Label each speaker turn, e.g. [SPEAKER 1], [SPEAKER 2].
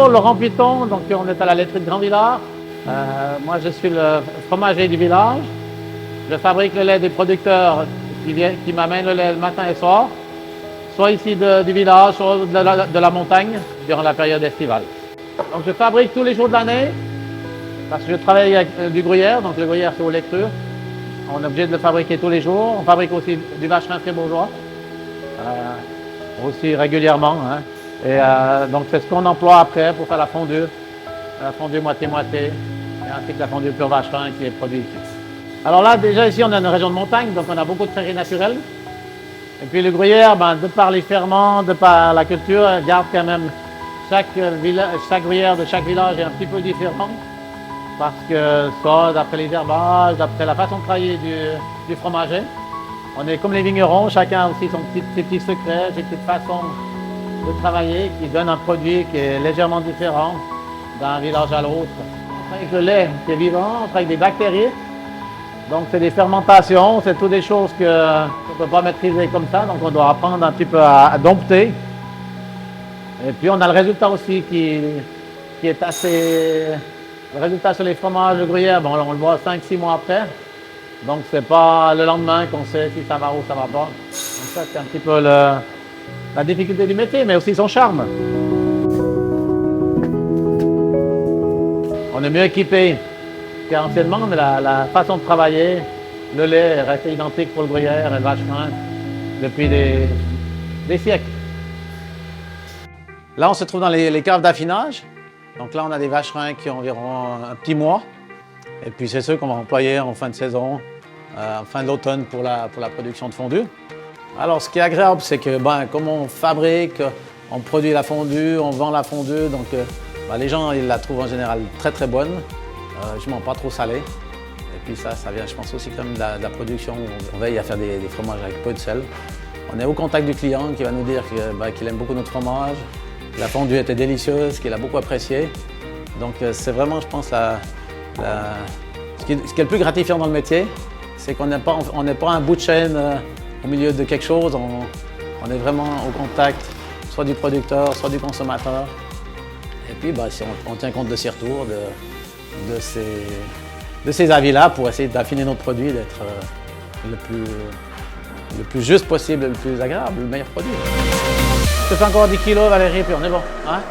[SPEAKER 1] Bonjour, Laurent Piton, donc on est à la laiterie de Grand-Villard. Moi je suis le fromager du village. Je fabrique le lait des producteurs qui m'amènent le lait le matin et soir, soit ici du village, soit de la montagne durant la période estivale. Donc je fabrique tous les jours de l'année parce que je travaille avec du gruyère, donc le gruyère c'est aux lectures. On est obligé de le fabriquer tous les jours. On fabrique aussi du vacherin fribourgeois, aussi régulièrement. Hein. Et donc c'est ce qu'on emploie après pour faire la fondue moitié-moitié, et ainsi que la fondue pur vacherin qui est produit ici. Alors là, déjà ici, on a une région de montagne, donc on a beaucoup de prairies naturelles. Et puis le gruyère, de par les ferments, de par la culture, garde quand même chaque gruyère de chaque village est un petit peu différent. Parce que ça, d'après les herbages, d'après la façon de travailler du fromager, on est comme les vignerons, chacun a aussi ses petits secrets, ses petites façons de travailler qui donnent un produit qui est légèrement différent d'un village à l'autre. On travaille avec le lait qui est vivant, on travaille avec des bactéries. Donc c'est des fermentations, c'est toutes des choses qu'on ne peut pas maîtriser comme ça, donc on doit apprendre un petit peu à dompter. Et puis on a le résultat aussi qui est assez... Le résultat sur les fromages de gruyère, on le voit 5-6 mois après. Donc c'est pas le lendemain qu'on sait si ça va ou ça va pas. Donc ça c'est un petit peu la difficulté du métier, mais aussi son charme. On est mieux équipé qu'anciennement, mais la façon de travailler, le lait est resté identique pour le gruyère et le vacherin depuis des siècles. Là, on se trouve dans les caves d'affinage. Donc là, on a des vacherins qui ont environ un petit mois. Et puis c'est ceux qu'on va employer en fin de saison, en fin d'automne pour la production de fondue. Alors, ce qui est agréable, c'est que comme on fabrique, on produit la fondue, on vend la fondue, donc les gens ils la trouvent en général très très bonne, justement pas trop salée. Et puis ça vient, je pense aussi quand même de la production. On veille à faire des fromages avec peu de sel. On est au contact du client qui va nous dire qu'il aime beaucoup notre fromage, que la fondue était délicieuse, qu'il a beaucoup apprécié. Donc c'est vraiment, je pense, ce qui est le plus gratifiant dans le métier, c'est qu'on n'est pas un bout de chaîne au milieu de quelque chose, on est vraiment au contact soit du producteur, soit du consommateur. Et puis si on tient compte de ses retours, de ces avis-là pour essayer d'affiner notre produit, d'être le plus juste possible, le plus agréable, le meilleur produit. Je te fais encore 10 kilos Valérie, puis on est bon. Hein?